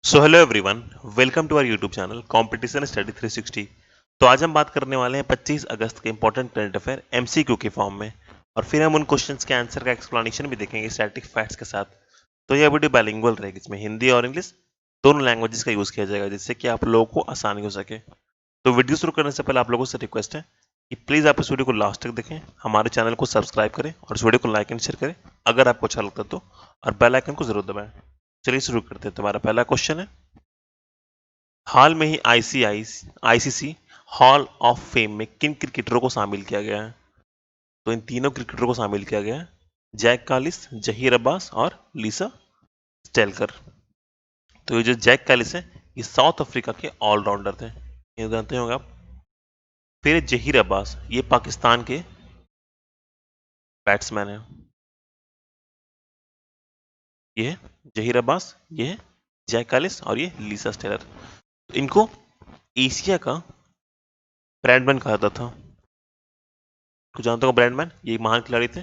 So hello everyone, welcome to our YouTube channel competition study 360। तो आज हम बात करने वाले हैं 25 अगस्त के इंपॉर्टेंट करंट अफेयर एमसीक्यू के फॉर्म में, और फिर हम उन क्वेश्चंस के आंसर का एक्सप्लेनेशन भी देखेंगे स्टैटिक फैक्ट्स के साथ। तो यह वीडियो बाइलिंगुअल रहेगी, इसमें हिंदी और इंग्लिश दोनों लैंग्वेजेस का यूज किया जाएगा, जिससे कि आप लोगों को आसानी हो सके। तो वीडियो शुरू करने से पहले आप लोगों से रिक्वेस्ट है कि प्लीज आप इस वीडियो को लास्ट तक देखें, हमारे चैनल को सब्सक्राइब करें और इस वीडियो को लाइक एंड शेयर करें अगर आपको अच्छा लगता है तो, और बेल आइकन को जरूर दबाएं। चलिए शुरू करते हैं। तुम्हारा पहला क्वेश्चन है, हाल में ही आईसीसी हॉल ऑफ फेम में किन क्रिकेटरों को शामिल किया गया है? तो इन तीनों क्रिकेटरों को शामिल किया गया है, जैक कालिस, जहीर अब्बास और लिसा स्टेलकर। तो ये जो जैक कालिस है, ये साउथ अफ्रीका के ऑलराउंडर थे, ये जानते होंगे आप। फिर जहीर अब्बास, ये पाकिस्तान के बैट्समैन है। ये है जहीर अब्बास, ये है जैक कालिस और ये लिसा स्टेलर। इनको एशिया का ब्रैडमैन कहा जाता था। कुछ जानते हो ब्रैडमैन, ये महान खिलाड़ी थे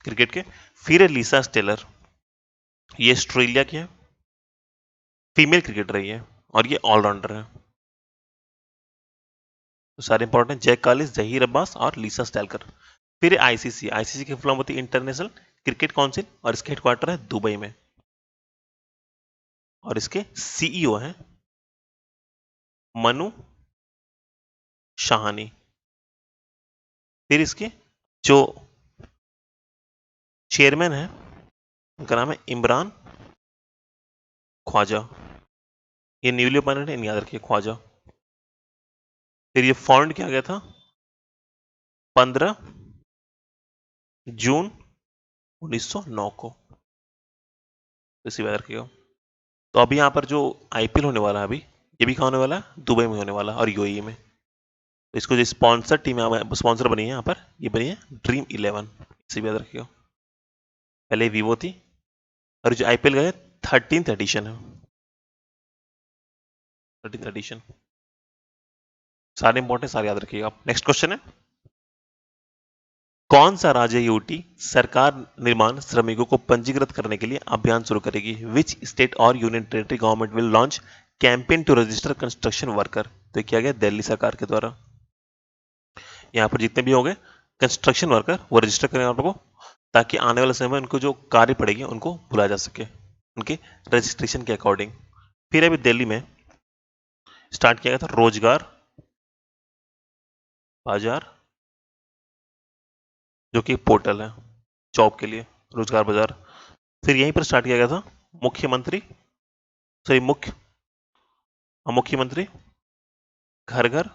क्रिकेट के। फिर है लिसा स्टेलर, ये ऑस्ट्रेलिया की है, फीमेल क्रिकेटर रही है और ये ऑलराउंडर है। तो सारे इंपॉर्टेंट, जैक कालिस, जहीर अब्बास और लिसा स्टेलकर। फिर आईसीसी, आईसीसी की फुल फॉर्म होती है इंटरनेशनल क्रिकेट काउंसिल, और इसका हेडक्वार्टर है दुबई में, और इसके सीईओ हैं मनु शाहानी। फिर इसके जो चेयरमैन है, उनका नाम है इमरान ख्वाजा। ये न्यूली अपॉइंटेड है, याद रखिए, ख्वाजा। फिर ये फाउंड किया गया था 15 जून 1909 को, इसी बात रखिएगा। तो अभी यहाँ पर जो आईपीएल होने वाला है अभी, ये भी कहाँ होने वाला है? दुबई में होने वाला है और यूएई में। तो इसको जो स्पॉन्सर टीम स्पॉन्सर बनी है यहाँ पर, ये बनी है ड्रीम 11, इसी बात रखिएगा। पहले वीवो थी, और जो आईपीएल का है 13th एडिशन है, 13th एडिशन। सारे इंपॉर्टेंट, सारे याद रखिएगा। नेक्स्ट क्वेश्चन है, कौन सा राज्य यूटी सरकार निर्माण श्रमिकों को पंजीकृत करने के लिए अभियान शुरू करेगी? विच स्टेट और union territory government will launch campaign to register construction worker? तो किया गया दिल्ली सरकार के द्वारा। यहाँ पर जितने भी होंगे कंस्ट्रक्शन वर्कर, वो रजिस्टर करें आप लोगों को, ताकि आने वाले समय में उनको जो कार्य पड़ेगी उनको बुलाया जा सके उनके रजिस्ट्रेशन के अकॉर्डिंग। फिर अभी दिल्ली में स्टार्ट किया गया था रोजगार बाजार, जो कि पोर्टल है जॉब के लिए, रोजगार बाजार। फिर यहीं पर स्टार्ट किया गया था मुख्यमंत्री, सॉरी मुख्यमंत्री घर घर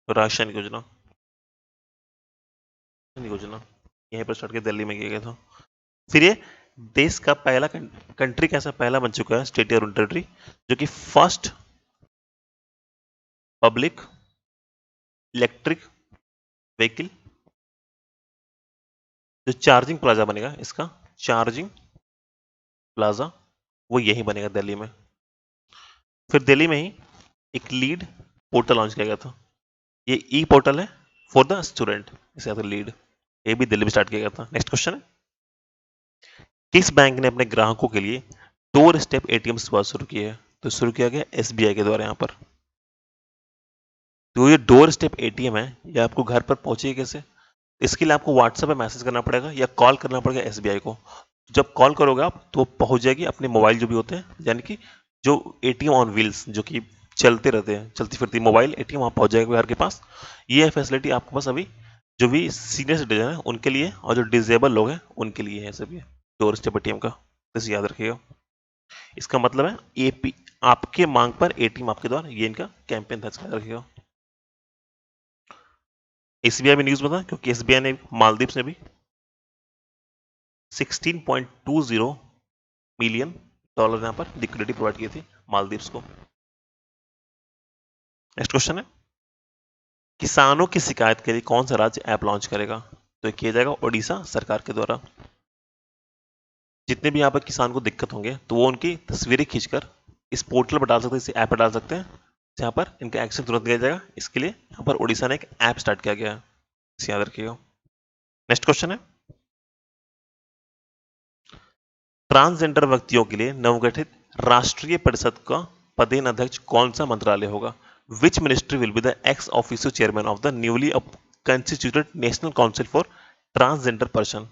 राशन योजना, योजना यहीं पर स्टार्ट किया, दिल्ली में किया गया था। फिर ये देश का पहला कंट्री कैसा पहला बन चुका है, स्टेट या टेरिटरी, जो कि फर्स्ट पब्लिक इलेक्ट्रिक व्हीकल जो चार्जिंग प्लाजा बनेगा, इसका चार्जिंग प्लाजा वो यही बनेगा दिल्ली में। फिर दिल्ली में ही एक लीड पोर्टल लॉन्च किया गया था, ये ई पोर्टल है फॉर द स्टूडेंट, इसे आता लीड, ये भी दिल्ली में स्टार्ट किया गया था। नेक्स्ट क्वेश्चन है, किस बैंक ने अपने ग्राहकों के लिए डोर स्टेप एटीएम सेवा शुरू की है? तो शुरू किया गया एसबीआई के द्वारा यहाँ पर। तो ये डोर स्टेप एटीएम है, ये आपको घर पर पहुंचेगी कैसे? इसके लिए आपको व्हाट्सएप पे मैसेज करना पड़ेगा या कॉल करना पड़ेगा एसबीआई को। जब कॉल करोगे आप तो पहुंच जाएगी अपने मोबाइल जो भी होते हैं, यानी कि जो एटीएम ऑन व्हील्स जो कि चलते रहते हैं, चलती फिरती मोबाइल एटीएम वहां पहुंच जाएगा घर के पास। ये फैसिलिटी आपके पास अभी जो भी सीनियर सिटीजन है उनके लिए, और जो डिजेबल लोग हैं उनके लिए है सभी डोर स्टेप एटीएम का, बस याद रखिएगा। इसका मतलब है एपी, आपके मांग पर एटीएम आपके द्वारा, ये इनका कैंपेन था, इसका याद रखिएगा। एसबीआई में न्यूज बता, क्योंकि एसबीआई ने मालदीव में भी 16.20 मिलियन डॉलर यहाँ पर लिक्विडिटी प्रोवाइड की थी मालदीव्स को। नेक्स्ट क्वेश्चन है, किसानों की शिकायत के लिए कौन सा राज्य ऐप लॉन्च करेगा? तो किया जाएगा ओडिशा सरकार के द्वारा। जितने भी यहाँ पर किसान को दिक्कत होंगे तो वो उनकी तस्वीरें खींचकर इस पोर्टल पर डाल सकते हैं, इस ऐप पर डाल सकते हैं, जहाँ पर इनका एक्शन तुरंत लिया जाएगा। इसके लिए यहाँ पर ओडिशा ने एक ऐप स्टार्ट किया गया है, इसे याद रखिएगा। नेक्स्ट क्वेश्चन है, ट्रांसजेंडर व्यक्तियों के लिए नवगठित राष्ट्रीय परिषद का पदेन अध्यक्ष कौन सा मंत्रालय होगा? Which ministry will be the ex officio chairman of the newly constituted national council for transgender person?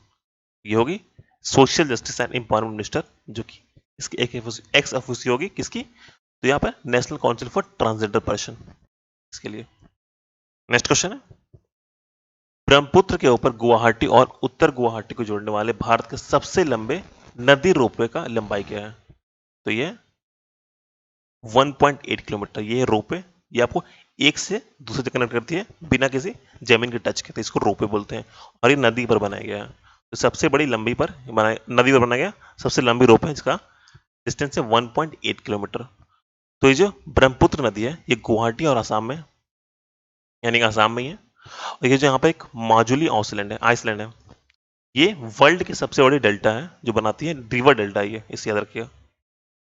ये होगी social justice and empowerment minister, जो कि इसकी एक एक्स ऑफिशियो होगी किसकी? तो यहाँ पर national council for transgender person इसके लिए। नेक्स्ट क्वेश्चन है, ब्रह्मपुत्र के ऊपर गुवाहाटी और उत्तर गुवाहाटी को जोड़ने वाले भारत के सबसे लंबे नदी रोपवे का लंबाई क्या है? तो ये 1.8 किलोमीटर। ये रोपवे, ये आपको एक से दूसरे से कनेक्ट करती है बिना किसी जमीन के टच के, तो इसको रोपवे बोलते हैं। और ये नदी पर बनाया गया है, तो सबसे बड़ी लंबी पर नदी पर बनाया गया सबसे लंबी रोपवे, जिसका डिस्टेंस है 1.8 किलोमीटर। तो ये जो ब्रह्मपुत्र नदी है ये गुवाहाटी और आसाम में, यानी कि आसाम में ही है। और ये जो यहाँ पर एक माजुली आइसलैंड है, ये वर्ल्ड की सबसे बड़ी डेल्टा है जो बनाती है रिवर डेल्टा। ये इसे याद रखिएगा,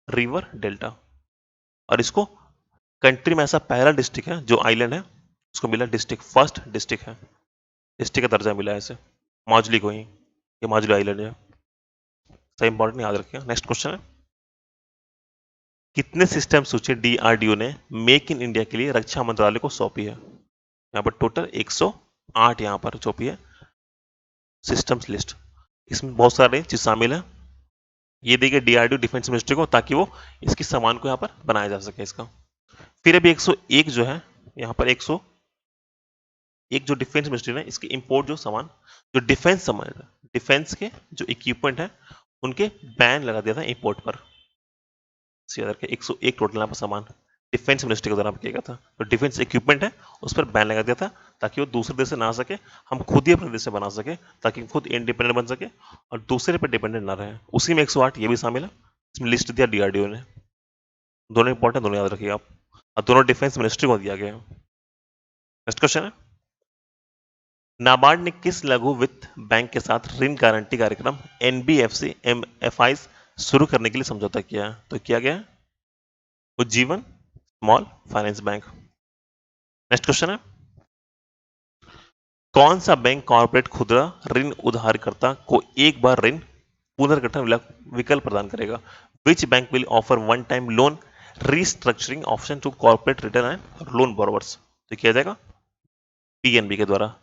रिवर डेल्टा। और इसको कंट्री में ऐसा पहला डिस्ट्रिक्ट है जो आइलैंड है उसको मिला डिस्ट्रिक्ट, फर्स्ट डिस्ट्रिक्ट है, डिस्ट्रिक्ट का दर्जा मिला है इसे, माजुली को ही। ये माजुली आइलैंड है, सही इंपॉर्टेंट याद रखिएगा। नेक्स्ट क्वेश्चन है, कितने सिस्टम सूची डीआरडीओ ने मेक इन इंडिया के लिए रक्षा मंत्रालय को सौंपी है? यहाँ पर टोटल 108 यहाँ पर सौंपी है सिस्टम्स लिस्ट। इसमें बहुत सारे चीज शामिल है। ये देंगे डीआरडीओ डिफेंस मिनिस्ट्री को, ताकि वो इसकी सामान को यहाँ पर बनाया जा सके इसका। फिर अभी 101 जो है यहाँ पर 101 जो डिफेंस मिनिस्ट्री है, इसके इंपोर्ट जो सामान, जो डिफेंस सामान, डिफेंस के जो इक्विपमेंट है उनके बैन लगा दिया था इंपोर्ट पर। 101 टोटल यहाँ पर सामान डिफेंस मिनिस्ट्री के द्वारा किया गया था। तो डिफेंस इक्विपमेंट है उस पर बैन लगा दिया था, ताकि वो दूसरे देश से ना आ सके, हम खुद ही अपने देश से बना सके, ताकि खुद इंडिपेंडेंट बन सके और दूसरे पर डिपेंडेंट ना रहे। उसी में 108 ये भी शामिल है, इसमें लिस्ट दिया डीआरडीओ ने। दोनों इंपॉर्टेंट, दोनों याद रखिए आप, और दोनों डिफेंस मिनिस्ट्री को दिया गया है। नेक्स्ट क्वेश्चन है, नाबार्ड ने किस लघु वित्त बैंक के साथ ऋण गारंटी कार्यक्रम एनबीएफसी एमएफआई शुरू करने के लिए समझौता किया है? तो किया गया है Ujjivan small finance bank. Next question है, कौन सा बैंक कॉर्पोरेट खुदरा ऋण उधारकर्ता को एक बार ऋण पुनर्गठन विकल्प प्रदान करेगा? Which bank will offer one time loan restructuring option to corporate return and loan borrowers? तो किया जाएगा पीएनबी के द्वारा।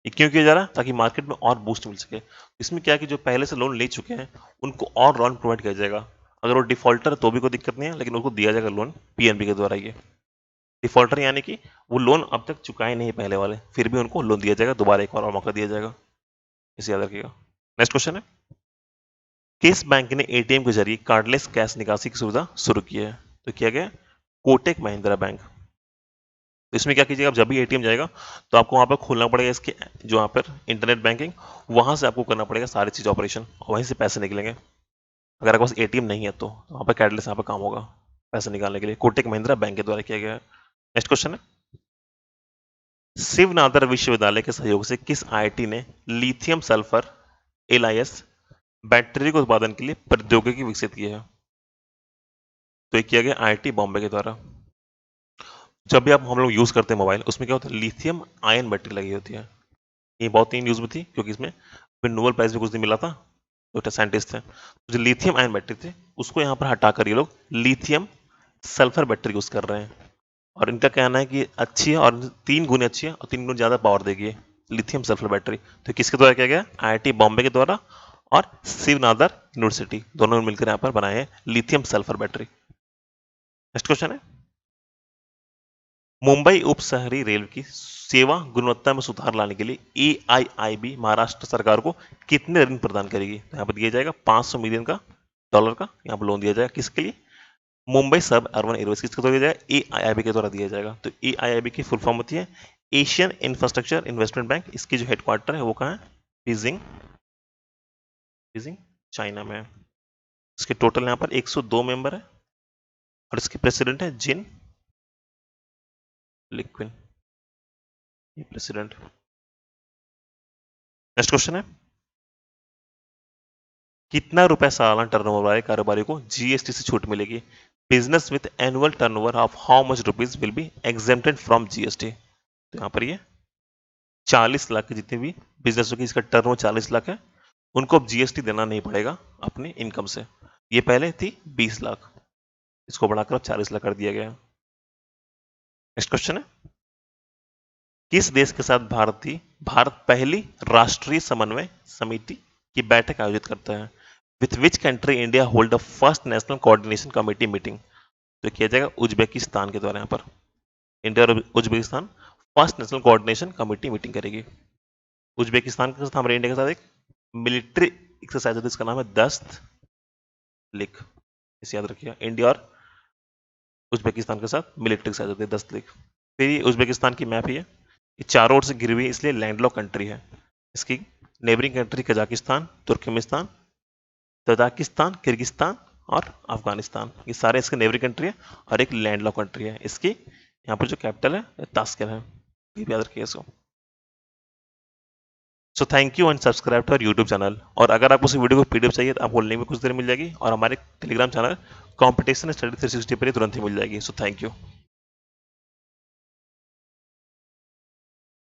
ये क्यों किया जा रहा है? ताकि मार्केट में और बूस्ट मिल सके। इसमें क्या है कि जो पहले से लोन ले चुके हैं उनको और लोन प्रोवाइड किया जाएगा। अगर वो डिफॉल्टर है तो भी कोई दिक्कत नहीं है, लेकिन उनको दिया जाएगा लोन पीएनबी के द्वारा। ये डिफॉल्टर यानी कि वो लोन अब तक चुकाए नहीं पहले वाले, फिर भी उनको लोन दिया जाएगा, दोबारा एक और मौका दिया जाएगा, इसे याद रखिएगा। नेक्स्ट क्वेश्चन है, किस बैंक ने एटीएम के जरिए कार्डलेस कैश निकासी की सुविधा शुरू की है? तो किया गया कोटक महिंद्रा बैंक। तो इसमें क्या कीजिएगा, आप जब भी एटीएम जाएगा तो आपको वहां पर खोलना पड़ेगा इसके जो यहाँ पर इंटरनेट बैंकिंग, वहां से आपको करना पड़ेगा सारी चीज ऑपरेशन, और वहीं से पैसे निकलेंगे। अगर आपके पास एटीएम नहीं है तो वहां पर कार्डलेस यहाँ पर काम होगा पैसे निकालने के लिए। कोटक महिंद्रा बैंक के द्वारा किया गया है। नेक्स्ट क्वेश्चन है, शिवनाथर विश्वविद्यालय के सहयोग से किस आईआईटी ने लिथियम सल्फर एलआईएस बैटरी के उत्पादन के लिए प्रौद्योगिकी विकसित की है? तो ये किया गया आईआईटी बॉम्बे के द्वारा। जब भी आप हम लोग यूज करते हैं मोबाइल, उसमें क्या होता है, लिथियम आयन बैटरी लगी होती है। ये बहुत तीन यूज में थी क्योंकि इसमें नोबेल प्राइज भी कुछ दिन मिला था, जो साइंटिस्ट थे। जो लिथियम आयन बैटरी थे उसको यहाँ पर हटाकर ये लोग लिथियम सल्फर बैटरी यूज कर रहे हैं। और इनका कहना है कि अच्छी है और 3 गुने अच्छी है और 3 गुने ज्यादा पावर देगी लिथियम सल्फर बैटरी। तो किसके द्वारा किया गया? आईआईटी बॉम्बे के द्वारा और शिवनाथर यूनिवर्सिटी, दोनों मिलकर यहाँ पर बनाए हैं lithium sulphur battery. Next question है, मुंबई उप शहरी रेल की सेवा गुणवत्ता में सुधार लाने के लिए एआईआईबी महाराष्ट्र सरकार को कितने ऋण प्रदान करेगी? तो यहाँ पर दिया जाएगा $500 मिलियन का डॉलर का यहाँ पर लोन दिया जाएगा। किसके लिए? मुंबई सब अर्बन एयरवेज किसके द्वारा दिया जाएगा? एआईआईबी के द्वारा दिया जाएगा। तो एआईआईबी की फुल फॉर्म होती है एशियन इंफ्रास्ट्रक्चर इन्वेस्टमेंट बैंक। इसकी जो हेडक्वार्टर है वो कहाँ है? बीजिंग, बीजिंग चाइना में है। इसके टोटल यहाँ पर 102 मेंबर है और इसके प्रेसिडेंट है जिन लिक्विन, ये प्रेसिडेंट। नेक्स्ट क्वेश्चन है, कितना रुपए सालाना टर्नओवर वाले कारोबारी को जीएसटी से छूट मिलेगी? Business with annual turnover of how much rupees will be exempted from GST? तो यहाँ पर ये 40 लाख की जितनी भी बिजनेस होगी, इसका टर्नओवर 40 लाख है, उनको अब जीएसटी देना नहीं पड़ेगा अपने इनकम से। ये पहले थी 20 लाख, इसको बढ़ाकर अब 40 लाख कर दिया गया। नेक्स्ट क्वेश्चन है, किस देश के साथ भारत पहली राष्ट्रीय समन्वय समिति की बैठक आयोजित करता है? With which country India hold the first national coordination committee meeting? तो किया जाएगा उज्बेकिस्तान के द्वारा। यहाँ पर इंडिया और Uzbekistan first national coordination committee meeting करेगी। उज्बेकिस्तान के साथ हमारे इंडिया के साथ एक मिलिट्री एक्सरसाइज है, इसका नाम है दस्त लीग, इसे याद रखिएगा। इंडिया और उज्बेकिस्तान के साथ मिलिट्री एक्सरसाइज होती है दस्त लीग। फिर ये उज्बेकिस्तान की मैप है, ये चारों ओर से घिरी हुई है, इसलिए लैंडलॉक कंट्री है। इसकी neighbouring country Kazakhstan, Turkmenistan, Tajikistan, Kyrgyzstan और अफगानिस्तान, ये सारे इसके नेबरिंग कंट्री है और एक लैंडलॉक कंट्री है। इसकी यहाँ पर जो कैपिटल है तास्केर है, ये भी याद रखिए इसको। So thank you and subscribe to our YouTube channel. और अगर आपको इस वीडियो को पीडीएफ चाहिए तो आपको लिंक में कुछ देर मिल जाएगी और हमारे टेलीग्राम चैनल कॉम्पिटिशन स्टडी 360 पर तुरंत ही मिल जाएगी। सो थैंक यू।